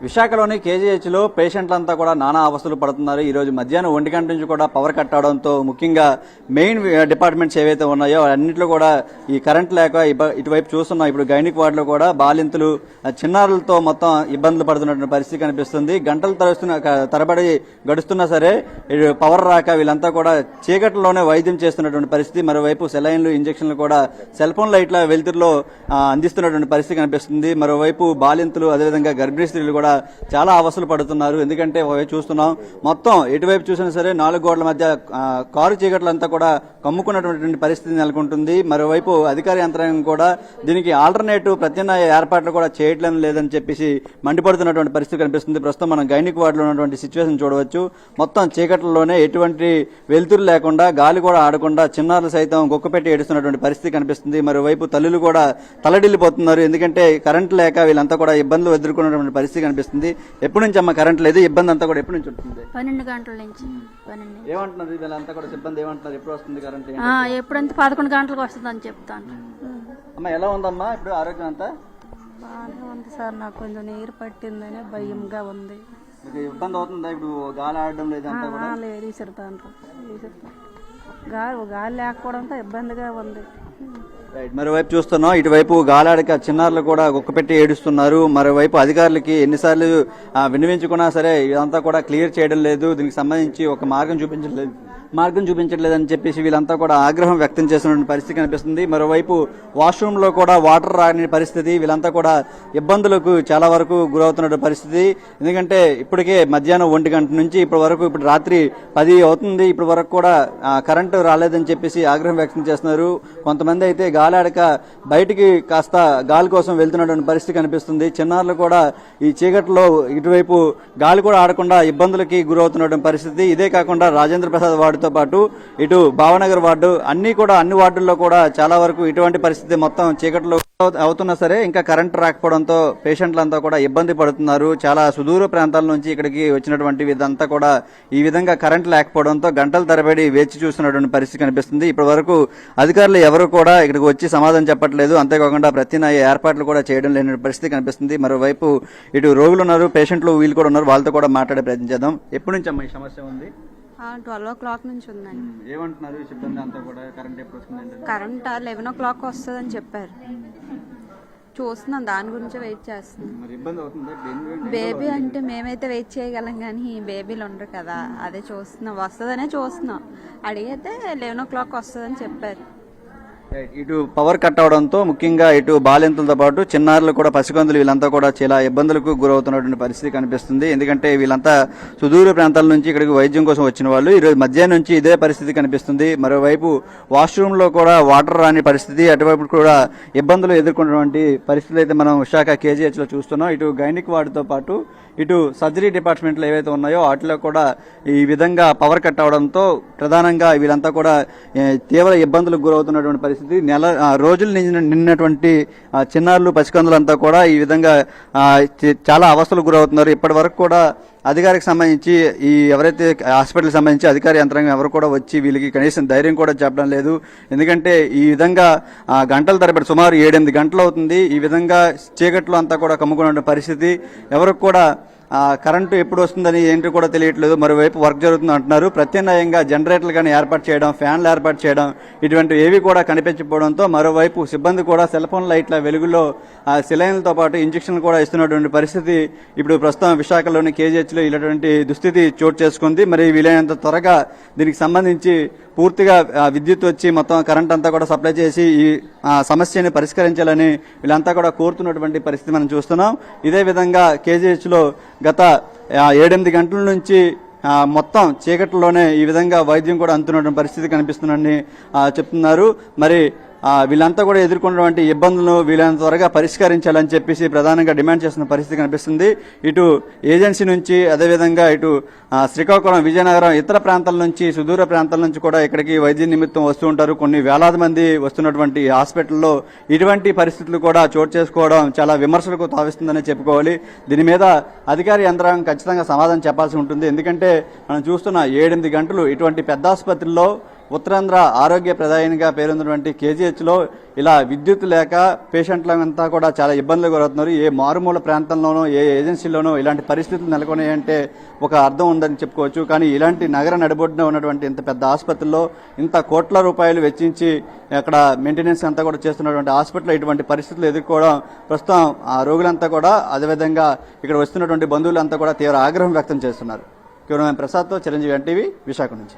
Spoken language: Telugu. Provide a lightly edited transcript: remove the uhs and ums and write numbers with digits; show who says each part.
Speaker 1: విశాఖలోని కేజీహెచ్లో పేషెంట్లంతా కూడా నానా అవస్థలు పడుతున్నారు. ఈ రోజు మధ్యాహ్నం 1 గంట నుంచి కూడా పవర్ కట్ అవడంతో ముఖ్యంగా మెయిన్ డిపార్ట్మెంట్స్ ఏవైతే ఉన్నాయో అన్నింటిలో కూడా ఈ కరెంట్ లేక ఇటువైపు చూస్తున్నాం. ఇప్పుడు గైనిక్ వార్డులో కూడా బాలింతలు చిన్నారులతో మొత్తం ఇబ్బందులు పడుతున్నటువంటి పరిస్థితి కనిపిస్తుంది. గంటలు తరబడి గడుస్తున్నా సరే పవర్ రాక వీళ్ళంతా కూడా చీకట్లోనే వైద్యం చేస్తున్నటువంటి పరిస్థితి. మరోవైపు సెలైన్లు ఇంజక్షన్లు కూడా సెల్ ఫోన్ లైట్ల వెలుతురులో అందిస్తున్నటువంటి పరిస్థితి కనిపిస్తుంది. మరోవైపు బాలింతలు అదేవిధంగా గర్భిణీ స్త్రీలు కూడా చాలా అవస్థలు పడుతున్నారు. ఎందుకంటే చూస్తున్నాం మొత్తం ఎటువైపు చూసినా సరే 4 గోడల మధ్య కారు చీకట్లంతా కూడా కమ్ముకున్నటువంటి పరిస్థితి నెలకొంటుంది. మరోవైపు అధికార యంత్రాంగం కూడా దీనికి ఆల్టర్నేటివ్ ప్రత్యామ్నాయ ఏర్పాట్లు కూడా చేయట్లేదు లేదని చెప్పేసి మండిపడుతున్నటువంటి పరిస్థితి కనిపిస్తుంది. ప్రస్తుతం మనం గైనిక్ వార్డులో ఉన్నటువంటి సిచ్యువేషన్ చూడవచ్చు. మొత్తం చీకట్లలోనే ఎటువంటి వెలుతురు లేకుండా గాలి కూడా ఆడకుండా చిన్నారులు సైతం గొక్కపెట్టి ఏడుస్తున్నటువంటి పరిస్థితి కనిపిస్తుంది. మరోవైపు తల్లులు కూడా తలడిల్లిపోతున్నారు. ఎందుకంటే కరెంట్ లేక వీళ్ళంతా కూడా ఇబ్బందులు ఎదుర్కొన్నటువంటి పరిస్థితి కనిపిస్తుంది. ఎప్పటి నుంచి అమ్మ కరెంట్ లేదు? ఇబ్బంది అంతా కూడా ఎప్పటి నుంచి ఉంటుంది?
Speaker 2: 12 గంటల నుంచి.
Speaker 1: ఏమంటున్నారు వీళ్ళంతా కూడా సిబ్బంది ఏమంటున్నారు? ఎప్పుడు వస్తుంది కరెంట్?
Speaker 2: ఎప్పుడంతా 11 గంటలకు వస్తుంది అని చెప్తాను.
Speaker 1: అమ్మ ఎలా ఉందమ్మా ఇప్పుడు ఆరోగ్యం అంతా?
Speaker 2: బాగానే ఉంది సార్. నాకు కొంచెం నీరు పట్టిందని భయంగా ఉంది.
Speaker 1: ఇబ్బంది అవుతుందా ఇప్పుడు? గాలి ఆడడం లేదు అంతా కూడా?
Speaker 2: లేదు, విసురుతాను. గాలి లేకపోవడంతో ఇబ్బందిగా ఉంది.
Speaker 1: మరోవైపు చూస్తున్నాం ఇటువైపు గాలాడక చిన్నారులు కూడా గుక్కపెట్టి ఏడుస్తున్నారు. మరోవైపు అధికారులకి ఎన్నిసార్లు విన్నవించుకున్నా సరే ఇదంతా కూడా క్లియర్ చేయడం లేదు. దీనికి సంబంధించి ఒక మార్గం చూపించట్లేదని చెప్పేసి వీళ్ళంతా కూడా ఆగ్రహం వ్యక్తం చేస్తున్న పరిస్థితి కనిపిస్తుంది. మరోవైపు వాష్రూమ్ లో కూడా వాటర్ రాని పరిస్థితి. వీళ్ళంతా కూడా ఇబ్బందులకు చాలా వరకు గురవుతున్న పరిస్థితి. ఎందుకంటే ఇప్పటికే మధ్యాహ్నం 1 గంట నుంచి ఇప్పటి వరకు ఇప్పుడు రాత్రి 10 అవుతుంది. ఇప్పటి వరకు కూడా కరెంటు రాలేదని చెప్పేసి ఆగ్రహం వ్యక్తం చేస్తున్నారు. కొంతమంది అయితే గాలాడక బయటికి కాస్త గాలి కోసం వెళ్తున్నటువంటి పరిస్థితి కనిపిస్తుంది. చిన్నారులు కూడా ఈ చీకట్లో ఇటువైపు గాలి కూడా ఆడకుండా ఇబ్బందులకి గురవుతున్నటువంటి పరిస్థితి. ఇదే కాకుండా రాజేంద్ర ప్రసాద్ వార్డుతో పాటు ఇటు భావనగర్ వార్డు అన్ని వార్డుల్లో కూడా చాలా వరకు ఇటువంటి పరిస్థితి. మొత్తం చీకట్లో అవుతున్నా సరే ఇంకా కరెంట్ రాకపోవడంతో పేషెంట్లంతా కూడా ఇబ్బంది పడుతున్నారు. చాలా సుదూర ప్రాంతాల నుంచి ఇక్కడికి వచ్చినటువంటి ఇదంతా కూడా ఈ విధంగా కరెంట్ లేకపోవడంతో గంటల తరబడి వేచి చూస్తున్నటువంటి పరిస్థితి కనిపిస్తుంది. ఇప్పటి వరకు అధికారులు ఎవరు కూడా ఇక్కడికి వచ్చి సమాధానం చెప్పట్లేదు. అంతేకాకుండా ప్రత్యామ్నాయ ఏర్పాట్లు కూడా చేయడం లేని పరిస్థితి కనిపిస్తుంది. మరోవైపు ఇటు రోగులు ఉన్నారు, పేషెంట్లు వీళ్ళు కూడా ఉన్నారు. వాళ్ళతో కూడా మాట్లాడే ప్రయత్నం చేద్దాం. ఎప్పటి నుంచి అమ్మా ఈ సమస్య ఉంది?
Speaker 2: 12 o'clock నుంచి ఉందండి.
Speaker 1: ఏమంటున్నారు సిబ్బంది అంతా కూడా? కరెంట్ ఎప్పుడు వస్తుందండి?
Speaker 2: కరెంట్ 11 o'clock వస్తుందని చెప్పారు. చూస్తున్నాం, దాని గురించి వెయిట్ చేస్తున్నాం. బేబీ అంటే మేమైతే వెయిట్ చేయగలం కానీ బేబీలు ఉండరు కదా, అదే చూస్తున్నాం. వస్తుందనే చూస్తున్నాం. అడిగితే 11 o'clock వస్తుందని చెప్పారు.
Speaker 1: ఇటు పవర్ కట్ అవడంతో ముఖ్యంగా ఇటు బాలింతలతో పాటు చిన్నారులు కూడా పసికందులు వీళ్ళంతా కూడా చాలా ఇబ్బందులకు గురవుతున్నటువంటి పరిస్థితి కనిపిస్తుంది. ఎందుకంటే వీళ్ళంతా సుదూర ప్రాంతాల నుంచి ఇక్కడికి వైద్యం కోసం వచ్చిన వాళ్ళు. ఈరోజు మధ్యాహ్నం నుంచి ఇదే పరిస్థితి కనిపిస్తుంది. మరోవైపు వాష్రూమ్ లో కూడా వాటర్ రాని పరిస్థితి, అటువైపు కూడా ఇబ్బందులు ఎదుర్కొన్నటువంటి పరిస్థితి అయితే మనం విశాఖ కేజీహెచ్ లో చూస్తున్నాం. ఇటు గైనిక్ వార్డుతో పాటు ఇటు సర్జరీ డిపార్ట్మెంట్లు ఏవైతే ఉన్నాయో వాటిలో కూడా ఈ విధంగా పవర్ కట్ అవడంతో ప్రధానంగా వీళ్ళంతా కూడా తీవ్ర ఇబ్బందులకు గురవుతున్నటువంటి పరిస్థితి. రోజులు నిన్నటువంటి చిన్నారులు పసికందులంతా కూడా ఈ విధంగా చాలా అవస్థలకు గురవుతున్నారు. ఇప్పటి వరకు కూడా అధికారికి సంబంధించి ఈ ఎవరైతే హాస్పిటల్కి సంబంధించి అధికార యంత్రాంగం ఎవరు కూడా వచ్చి వీళ్ళకి కనీసం ధైర్యం కూడా చెప్పడం లేదు. ఎందుకంటే ఈ విధంగా గంటల తరబడి సుమారు 7-8 గంటలు అవుతుంది. ఈ విధంగా చీకట్లో అంతా కూడా కమ్ముకున్న పరిస్థితి. ఎవరికి కూడా కరెంటు ఎప్పుడు వస్తుందని ఏంటో కూడా తెలియట్లేదు. మరోవైపు వర్క్ జరుగుతుంది అంటున్నారు. ప్రత్యామ్నాయంగా జనరేటర్లు కానీ ఏర్పాటు చేయడం, ఫ్యాన్లు ఏర్పాటు చేయడం ఇటువంటివి ఏవి కూడా కనిపించకపోవడంతో మరోవైపు సిబ్బంది కూడా సెల్ ఫోన్ లైట్ల వెలుగులో సెలైన్లతో పాటు ఇంజక్షన్లు కూడా ఇస్తున్నటువంటి పరిస్థితి ఇప్పుడు ప్రస్తుతం విశాఖలోని కేజీహెచ్లో ఇలాంటి దుస్థితి చోటు చేసుకుంది. మరి వీలైనంత త్వరగా దీనికి సంబంధించి పూర్తిగా విద్యుత్ వచ్చి మొత్తం కరెంట్ అంతా కూడా సప్లై చేసి ఈ సమస్యని పరిష్కరించాలని వీళ్ళంతా కూడా కోరుతున్నటువంటి పరిస్థితి మనం చూస్తున్నాం. ఇదే విధంగా కేజీహెచ్లో గత 7-8 గంటల నుంచి మొత్తం చీకట్లోనే ఈ విధంగా వైద్యం కూడా అందుతున్నటువంటి పరిస్థితి కనిపిస్తుందని చెప్తున్నారు. మరి వీళ్ళంతా కూడా ఎదుర్కొన్నటువంటి ఇబ్బందులను వీళ్ళంత త్వరగా పరిష్కరించాలని చెప్పేసి ప్రధానంగా డిమాండ్ చేస్తున్న పరిస్థితి కనిపిస్తుంది. ఇటు ఏజెన్సీ నుంచి అదేవిధంగా ఇటు శ్రీకాకుళం, విజయనగరం ఇతర ప్రాంతాల నుంచి సుదూర ప్రాంతాల నుంచి కూడా ఇక్కడికి వైద్య నిమిత్తం వస్తూ ఉంటారు. కొన్ని వేలాది మంది వస్తున్నటువంటి హాస్పిటల్లో ఇటువంటి పరిస్థితులు కూడా చోటు చేసుకోవడం చాలా విమర్శలకు తావిస్తుందని చెప్పుకోవాలి. దీని మీద అధికార యంత్రాంగం ఖచ్చితంగా సమాధానం చెప్పాల్సి ఉంటుంది. ఎందుకంటే మనం చూస్తున్న 7-8 గంటలు ఇటువంటి పెద్ద ఆసుపత్రుల్లో ఉత్తరాంధ్ర ఆరోగ్య ప్రదాయినిగా పేరొందినటువంటి కేజీహెచ్లో ఇలా విద్యుత్ లేక పేషెంట్లంతా కూడా చాలా ఇబ్బందులు గురవుతున్నారు. ఏ మారుమూల ప్రాంతంలోనో ఏ ఏజెన్సీలోనో ఇలాంటి పరిస్థితులు నెలకొన్నాయంటే ఒక అర్థం ఉందని చెప్పుకోవచ్చు. కానీ ఇలాంటి నగర నడిబొడ్డున ఉన్నటువంటి ఇంత పెద్ద ఆసుపత్రుల్లో ఇంత కోట్ల రూపాయలు వెచ్చించి అక్కడ మెయింటెనెన్స్ అంతా కూడా చేస్తున్నటువంటి హాస్పిటల్లో ఇటువంటి పరిస్థితులు ఎదుర్కోవడం ప్రస్తుతం ఆ రోగులంతా కూడా అదేవిధంగా ఇక్కడ వస్తున్నటువంటి బంధువులంతా కూడా తీవ్ర ఆగ్రహం వ్యక్తం చేస్తున్నారు. కేవలం ప్రసాద్తో చిరంజీవి ఎన్టీవీ విశాఖ నుంచి.